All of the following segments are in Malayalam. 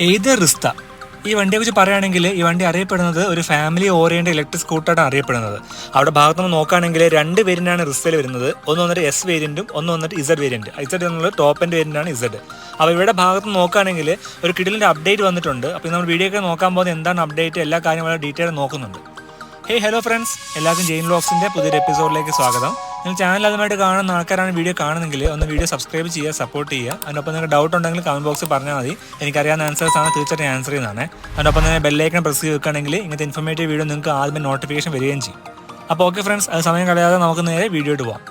ഏത് റിസ്ത ഈ വണ്ടിയെക്കുറിച്ച് പറയുകയാണെങ്കിൽ ഈ വണ്ടി അറിയപ്പെടുന്നത് ഒരു ഫാമിലി ഓറിയൻറ്റഡ് ഇലക്ട്രിക് സ്കൂട്ടറാണ് അറിയപ്പെടുന്നത്. അവിടെ ഭാഗത്ത് നിന്ന് നോക്കുകയാണെങ്കിൽ 2 വേരിയൻ്റാണ് റിസ്തയിൽ വരുന്നത്. ഒന്ന് വന്നിട്ട് എസ് വേരിയൻറ്റും ഒന്ന് വന്നിട്ട് ഇസഡ് വേരിയൻറ്റ്. ഇസഡ് എന്നുള്ള ടോപ്പ് എൻഡ് വേരിയൻ്റാണ് ഇസഡ്. അപ്പോൾ ഇവിടെ ഭാഗത്ത് നോക്കുകയാണെങ്കിൽ ഒരു കിഡിലിൻ്റെ അപ്ഡേറ്റ് വന്നിട്ടുണ്ട്. അപ്പോൾ നമ്മൾ വീഡിയോ ഒക്കെ നോക്കാൻ പോകുന്നത് എന്താണ് അപ്ഡേറ്റ്, എല്ലാ കാര്യങ്ങളും ഡീറ്റെയിൽ നോക്കുന്നുണ്ട്. ഹലോ ഫ്രണ്ട്സ്, എല്ലാവർക്കും ജെയിൻ വ്ലോഗ്സിൻ്റെ പുതിയൊരു എപ്പിസോഡിലേക്ക് സ്വാഗതം. നിങ്ങൾ ചാനൽ ആദ്യമായിട്ട് കാണുന്ന ആൾക്കാരാണ് വീഡിയോ കാണുന്നെങ്കിൽ ഒന്ന് വീഡിയോ സബ്സ്ക്രൈബ് ചെയ്യുക, സപ്പോർട്ട് ചെയ്യുക. അതിനൊപ്പം നിങ്ങൾക്ക് ഡൗട്ട് ഉണ്ടെങ്കിൽ കമൻറ്റ് ബോക്സിൽ പറഞ്ഞാൽ മതി. എനിക്കറിയാവുന്ന ആൻസേഴ്സാണ് തീർച്ചയായിട്ടും ആൻസർ ചെയ്യുന്നതാണ്. അതിനൊപ്പം തന്നെ ബെല്ലൈക്കൺ പ്രസ് ചെയ്ത് വെക്കുകയാണെങ്കിൽ ഇങ്ങനത്തെ ഇൻഫോർമേറ്റീവ് വീഡിയോ നിങ്ങൾക്ക് ആദ്യമേ നോട്ടിഫിക്കേഷൻ വരികയും ചെയ്യും. അപ്പോൾ ഓക്കെ ഫ്രണ്ട്സ്, അത് സമയം കളയാതെ നമുക്ക് നേരെ വീഡിയോയിട്ട് പോകാം.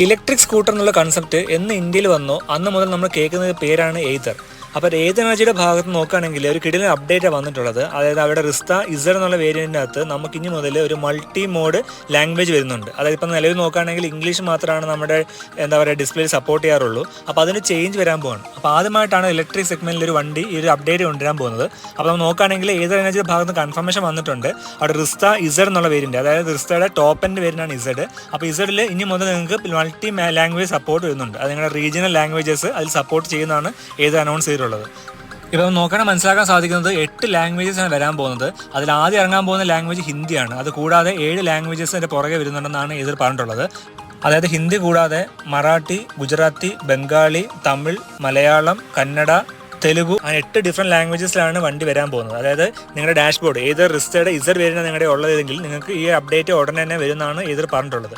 ഇലക്ട്രിക് സ്കൂട്ടർ എന്നുള്ള കൺസെപ്റ്റ് എന്ന് ഇന്ത്യയിൽ വന്നോ അന്ന് മുതൽ നമ്മൾ കേൾക്കുന്ന പേരാണ് എയ്തർ. അപ്പോൾ ഏത് എനർജിയുടെ ഭാഗത്ത് നോക്കുകയാണെങ്കിൽ ഒരു കിടിലൻ അപ്ഡേറ്റാണ് വന്നിട്ടുള്ളത്. അതായത് അവിടെ റിസ്ത ഇസഡ് എന്നുള്ള വേരിയൻറ്റിനകത്ത് നമുക്ക് ഇനി മുതൽ ഒരു മൾട്ടി മോഡ് ലാംഗ്വേജ് വരുന്നുണ്ട്. അതായത് ഇപ്പം നിലവിൽ നോക്കുകയാണെങ്കിൽ ഇംഗ്ലീഷ് മാത്രമാണ് നമ്മുടെ ഡിസ്പ്ലേയിൽ സപ്പോർട്ട് ചെയ്യാറുള്ളൂ. അപ്പോൾ അതിന് ചേഞ്ച് വരാൻ പോകുന്നു. അപ്പോൾ ആദ്യമായിട്ടാണ് ഇലക്ട്രിക് സെഗ്മെൻറ്റിൽ ഒരു വണ്ടി ഈ ഒരു അപ്ഡേറ്റ് കൊണ്ടുവരാൻ പോകുന്നത്. അപ്പോൾ നമ്മൾ നോക്കുകയാണെങ്കിൽ ഏത് എനർജിയുടെ ഭാഗത്ത് കൺഫർമേഷൻ വന്നിട്ടുണ്ട്. അവിടെ റിസ്ത ഇസഡ് എന്നുള്ള വേരിയൻറ്റ്, അതായത് റിസ്തയുടെ ടോപ്പ് എൻഡ് വേരിയൻ്റാണ് ഇസഡ്. അപ്പോൾ ഇസഡിൽ ഇനി മുതൽ നിങ്ങൾക്ക് മൾട്ടി ലാംഗ്വേജ് സപ്പോർട്ട് വരുന്നുണ്ട്. അത് നിങ്ങളുടെ റീജിയണൽ ലാംഗ്വേജസ് അതിൽ സപ്പോർട്ട് ചെയ്യുന്നതാണ് ഏത് അനൗൺസ് ചെയ്തിട്ടുള്ളത്. ഇപ്പോൾ നോക്കണം മനസ്സിലാക്കാൻ സാധിക്കുന്നത് 8 ലാംഗ്വേജസ് ആണ് വരാൻ പോകുന്നത്. അതിൽ ആദ്യം ഇറങ്ങാൻ പോകുന്ന ലാംഗ്വേജ് ഹിന്ദിയാണ്. അത് കൂടാതെ 7 ലാംഗ്വേജസ് അതിൻ്റെ പുറകെ വരുന്നുണ്ടെന്നാണ് ഇതിൽ പറഞ്ഞിട്ടുള്ളത്. അതായത് ഹിന്ദി കൂടാതെ മറാഠി, ഗുജറാത്തി, ബംഗാളി, തമിഴ്, മലയാളം, കന്നഡ, തെലുഗു, അങ്ങനെ 8 ഡിഫറെൻറ്റ് ലാംഗ്വേജസിലാണ് വണ്ടി വരാൻ പോകുന്നത്. അതായത് നിങ്ങളുടെ ഡാഷ്ബോർഡ് ഏത് റിസ്തയുടെ ഇസഡ് വേരിയൻ്റ് നിങ്ങളുടെ ഉള്ളതെങ്കിൽ നിങ്ങൾക്ക് ഈ അപ്ഡേറ്റ് ഉടനെ തന്നെ വരുന്നതാണ് ഇതിൽ പറഞ്ഞിട്ടുള്ളത്.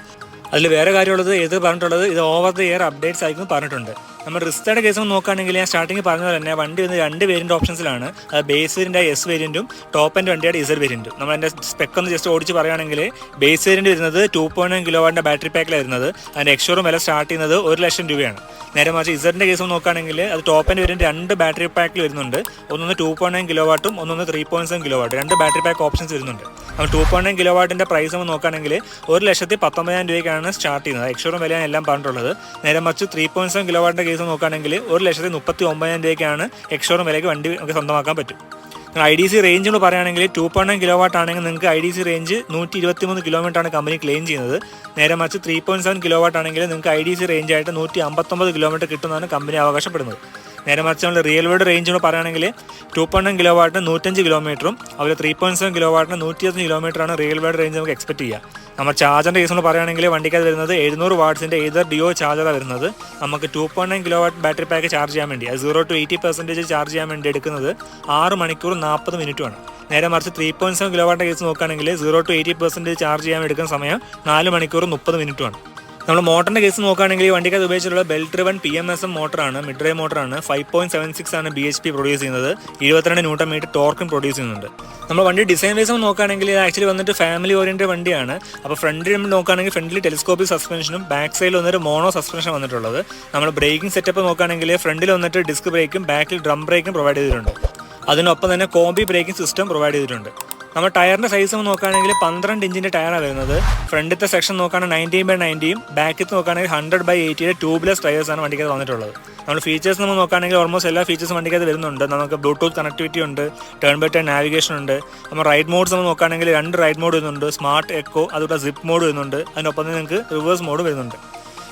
അതിൽ വേറെ കാര്യമുള്ളത് പറഞ്ഞിട്ടുള്ളത് ഇത് ഓവർ ദ ഇയർ അപ്ഡേറ്റ്സ് ആയിരിക്കും പറഞ്ഞിട്ടുണ്ട്. നമ്മൾ റിസ്തയുടെ കേസ് നോക്കുകയാണെങ്കിൽ ഞാൻ സ്റ്റാർട്ടിങ് പറഞ്ഞ പോലെ തന്നെ വണ്ടി വന്ന് 2 വേരിയൻ്റ് ഓപ്ഷൻസിലാണ്. അത് ബേസ് വേരിയൻ്റ് എസ് വേരിയൻറ്റും ടോപ്പ് എൻഡ് വണ്ടിയുടെ ഇസഡ് വേരിയൻറ്റും. നമ്മൾ അതിൻ്റെ സ്പെക്ക് ഒന്ന് ജസ്റ്റ് ഓടിച്ച് പറയുകയാണെങ്കിൽ ബേസ് വേരിയൻറ്റ് വരുന്നത് 2.9 കിലോവാട്ടിൻ്റെ ബാറ്ററി പാക്കിലാണ് വരുന്നത്. അതിൻ്റെ എക്സ്ഷോറും വില സ്റ്റാർട്ട് ചെയ്യുന്നത് 1 ലക്ഷം രൂപയാണ്. നേരെ മറിച്ച് ഇസഡിൻ്റെ കേസ് നോക്കുകയാണെങ്കിൽ അത് ടോപ്പ് എൻഡ് വേരിയൻറ്റ് 2 ബാറ്ററി പാക്കിൽ വരുന്നുണ്ട്. ഒന്നൊന്ന് 2.9 കിലോവാട്ടും ഒന്നൊന്ന് 3.7 കിലോവാട്ട്, 2 ബാറ്ററി പാക്ക് ഓപ്ഷൻസ് വരുന്നുണ്ട്. അപ്പോൾ 2.9 കിലോവാട്ടിൻ്റെ പ്രൈസ് നമ്മൾ നോക്കുകയാണെങ്കിൽ 1,19,000 രൂപയ്ക്കാണ് സ്റ്റാർട്ട് ചെയ്യുന്നത്. എക്സ്ഷോറും വിലയാണ് എല്ലാം പറഞ്ഞിട്ടുള്ളത്. നേരെ മറിച്ച് 3.7 കിലോവാട്ടിൻ്റെ കേസ് നോക്കുകയാണെങ്കിൽ 1,39,000 രൂപയ്ക്കാണ് എക്സ്ഷോറും വിലയ്ക്ക് വണ്ടി നമുക്ക് സ്വന്തമാക്കാൻ പറ്റും. IDC റേഞ്ച് എന്ന് പറയുകയാണെങ്കിൽ 2.9 കിലോവാട്ട് ആണെങ്കിൽ നിങ്ങൾക്ക് IDC റേഞ്ച് 123 കിലോമീറ്റർ ആണ് കമ്പനി ക്ലെയിം ചെയ്യുന്നത്. നേരെ മറിച്ച് 3.7 കിലോവാട്ട് ആണെങ്കിൽ നിങ്ങൾക്ക് IDC റേഞ്ച് ആയിട്ട് 159 കിലോമീറ്റർ കിട്ടുന്നതാണ് കമ്പനി അവകാശപ്പെടുന്നത്. നേരെ മറിച്ച് നമ്മൾ റിയൽ വേൾഡ് റേഞ്ച് എന്ന് പറയുകയാണെങ്കിൽ 2.9 കിലോവാട്ടിന് 105 കിലോമീറ്ററും അതുപോലെ 3.7 കിലോവാട്ടിന് 120 കിലോമീറ്ററാണ് റിയൽ വേൾഡ് റേഞ്ച് നമുക്ക് എക്സ്പെക്ട് ചെയ്യുക. നമ്മൾ ചാർജറിൻ്റെ കേസ് എന്ന് പറയുകയാണെങ്കിൽ വണ്ടിക്കത് വരുന്നത് 700 വാട്ട്സിൻ്റെ ഏതർ ഡിയോ ചാർജറാണ് വരുന്നത്. നമുക്ക് 2.9 കിലോവാട്ട് ബാറ്ററി പാക്ക് ചാർജ് ചെയ്യാൻ വേണ്ടി അത് 0 to 80% ചാർജ് ചെയ്യാൻ വേണ്ടി എടുക്കുന്നത് 6 മണിക്കൂർ 40 മിനിറ്റുമാണ്. നേരെ മറിച്ച് 3.7 കിലോവാട്ടിൻ്റെ കേസ് നോക്കുകയാണെങ്കിൽ 0 to 80% ചാർജ് ചെയ്യാൻ എടുക്കുന്ന സമയം 4 മണിക്കൂർ 30 മിനിറ്റുമാണ്. നമ്മൾ മോട്ടറിൻ്റെ കേസ് നോക്കുകയാണെങ്കിൽ വണ്ടിക്ക് അത് ഉപയോഗിച്ചിട്ടുള്ള ബെൽറ്റ് ഡ്രിവൺ PMSM മോട്ടറാണ്, മിഡ് ഡ്രൈവ് മോട്ടറാണ്. 5.76 ആണ് BHP പ്രൊഡ്യൂസ് ചെയ്യുന്നത്. 22 ന്യൂട്ടൺ മീറ്റർ ടോർക്കും പ്രൊഡ്യൂസ് ചെയ്യുന്നുണ്ട്. നമ്മൾ വണ്ടി ഡിസൈൻ വൈസ് നോക്കുകയാണെങ്കിൽ ആക്ച്വലി വന്നിട്ട് ഫാമിലി ഓറിയൻറ്റഡ് വണ്ടിയാണ്. അപ്പോൾ ഫ്രണ്ടിൽ നോക്കുകയാണെങ്കിൽ ഫ്രണ്ടിൽ ടെലിസ്കോപ്പിക് സസ്പെൻഷനും ബാക്ക് സൈഡിൽ വന്നിട്ട് മോണോ സസ്പെൻഷൻ വന്നിട്ടുള്ളത്. നമ്മൾ ബ്രേക്കിംഗ് സെറ്റപ്പ് നോക്കുകയാണെങ്കിൽ ഫ്രണ്ടിൽ വന്നിട്ട് ഡിസ്ക് ബ്രേക്കും ബാക്കിൽ ഡ്രം ബ്രേക്കും പ്രൊവൈഡ് ചെയ്തിട്ടുണ്ട്. അതിനൊപ്പം തന്നെ കോംബി ബ്രേക്കിംഗ് സിസ്റ്റം പ്രൊവൈഡ് ചെയ്തിട്ടുണ്ട്. നമ്മൾ ടയറിൻ്റെ സൈസ് നോക്കുകയാണെങ്കിൽ 12 ഇഞ്ചിൻ്റെ ടയറാണ് വരുന്നത്. ഫ്രണ്ടിലത്തെ സെക്ഷൻ നോക്കുകയാണെങ്കിൽ 90/90യും ബാക്കിൽ നോക്കുകയാണെങ്കിൽ 100/80 ട്യൂബ്ലെസ് ടയേഴ്സാണ് വണ്ടിക്കത് വന്നിട്ടുള്ളത്. നമ്മൾ ഫീച്ചേഴ്സ് നമ്മൾ നോക്കുകയാണെങ്കിൽ ഓൾമോസ്റ്റ് എല്ലാ ഫീച്ചേഴ്സും വണ്ടിക്കത് വരുന്നുണ്ട്. നമുക്ക് ബ്ലൂടൂത്ത് കണക്ടിവിറ്റി ഉണ്ട്, ടേൺ ബൈ ടേൺ നാവിഗേഷൻ ഉണ്ട്. നമ്മൾ റൈഡ് മോഡ്സ് നമ്മൾ നോക്കുകയാണെങ്കിൽ 2 റൈഡ് മോഡ് വരുന്നുണ്ട്, സ്മാർട്ട് എക്കോ, അതുപോലെ സിപ്പ് മോഡ് വരുന്നുണ്ട്. അതിനൊപ്പം തന്നെ നിങ്ങൾക്ക് റിവേഴ്സ് മോഡ് വരുന്നുണ്ട്.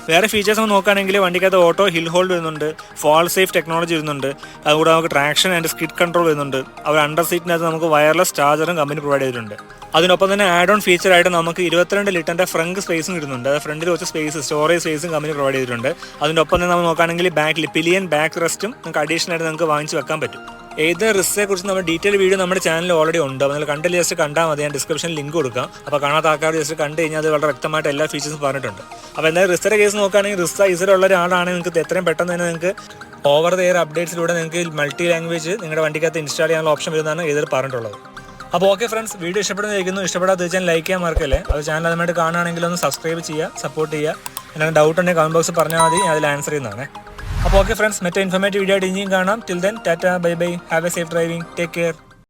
വേറെ ഫീച്ചേഴ്സ് നമ്മൾ നോക്കുകയാണെങ്കിൽ വണ്ടിക്കകത്ത് ഓട്ടോ ഹിൽ ഹോൾഡ് വരുന്നുണ്ട്, ഫോൾ സേഫ് ടെക്നോളജി വരുന്നുണ്ട്. അതുകൂടെ നമുക്ക് ട്രാക്ഷൻ ആൻഡ് സ്കിഡ് കൺട്രോൾ വരുന്നുണ്ട്. അവർ അണ്ടർ സീറ്റിനകത്ത് നമുക്ക് വയർലെസ് ചാർജറും കമ്പനി പ്രൊവൈഡ് ചെയ്തിട്ടുണ്ട്. അതിനൊപ്പം തന്നെ ആഡ് ഓൺ ഫീച്ചറായിട്ട് നമുക്ക് 22 ലിറ്ററിൻ്റെ ഫ്രണ്ട് സ്പേസും കിട്ടുന്നുണ്ട്. അത് ഫ്രണ്ടിൽ വെച്ച സ്പേസ് സ്റ്റോറേജ് സ്പേസും കമ്പനി പ്രൊവൈഡ് ചെയ്തിട്ടുണ്ട്. അതിൻ്റെ ഒപ്പം തന്നെ നമ്മൾ നോക്കുകയാണെങ്കിൽ ബാക്കിൽ പിലിയൻ ബാക്ക് റെസ്റ്റും നമുക്ക് അഡീഷണൽ ആയിട്ട് നമുക്ക് വാങ്ങിച്ച് വെക്കാൻ പറ്റും. ഏത് റിസ്കിനെ കുറിച്ച് നമ്മൾ ഡീറ്റെയിൽ വീഡിയോ നമ്മുടെ ചാനലിൽ ഓൾറെഡി ഉണ്ട്. അപ്പോൾ നിങ്ങൾ കണ്ടില്ല ജസ്റ്റ് കണ്ടാൽ മതി, ഞാൻ ഡിസ്ക്രിപ്ഷനിൽ ലിങ്ക് കൊടുക്കാം. അപ്പോൾ കാണാത്ത ആൾക്കാർ ജസ്റ്റ് കണ്ടു കഴിഞ്ഞാൽ അത് വളരെ വ്യക്തമായിട്ട് എല്ലാ ഫീച്ചേഴ്സും പറഞ്ഞിട്ടുണ്ട്. അപ്പോൾ എന്തായാലും റിസ്കിൻ്റെ കേസ് നോക്കുകയാണെങ്കിൽ റിസ്ക ഇസഡുള്ള ഒരാളാണെങ്കിൽ നിങ്ങൾക്ക് എത്രയും പെട്ടെന്ന് തന്നെ നിങ്ങൾക്ക് ഓവർ ദ എയർ അപ്ഡേറ്റ്സിലൂടെ നിങ്ങൾക്ക് മൾട്ടി ലാംഗ്വേജ് നിങ്ങളുടെ വണ്ടിക്കകത്ത് ഇൻസ്റ്റാൾ ചെയ്യാനുള്ള ഓപ്ഷൻ വരുന്നതാണ് ഇതിൽ പറഞ്ഞിട്ടുള്ളത്. അപ്പോൾ ഓക്കെ ഫ്രണ്ട്സ്, വീഡിയോ ഇഷ്ടപ്പെടുന്നതായിരിക്കുന്നു. ഇഷ്ടപ്പെടാതെ തീർച്ചയായും ലൈക്ക് ചെയ്യാൻ മറക്കല്ലേ. അത് ചാനൽ അതുമായിട്ട് കാണുകയാണെങ്കിൽ ഒന്ന് സബ്സ്ക്രൈബ് ചെയ്യുക, സപ്പോർട്ട് ചെയ്യുക. എന്തെങ്കിലും ഡൗട്ട് ഉണ്ടെങ്കിൽ കമൻറ്റ് ബോക്സിൽ പറഞ്ഞാൽ മതി, അതിൽ ആൻസർ ചെയ്യുന്നതാണ്. അപ്പോൾ ഓക്കെ ഫ്രണ്ട്സ്, മറ്റേ ഇൻഫോർമേറ്റീവ് വീഡിയോ ആയിട്ട് ഇനിയും കാണാം. Till then Tata, bye bye, have A safe driving, take care.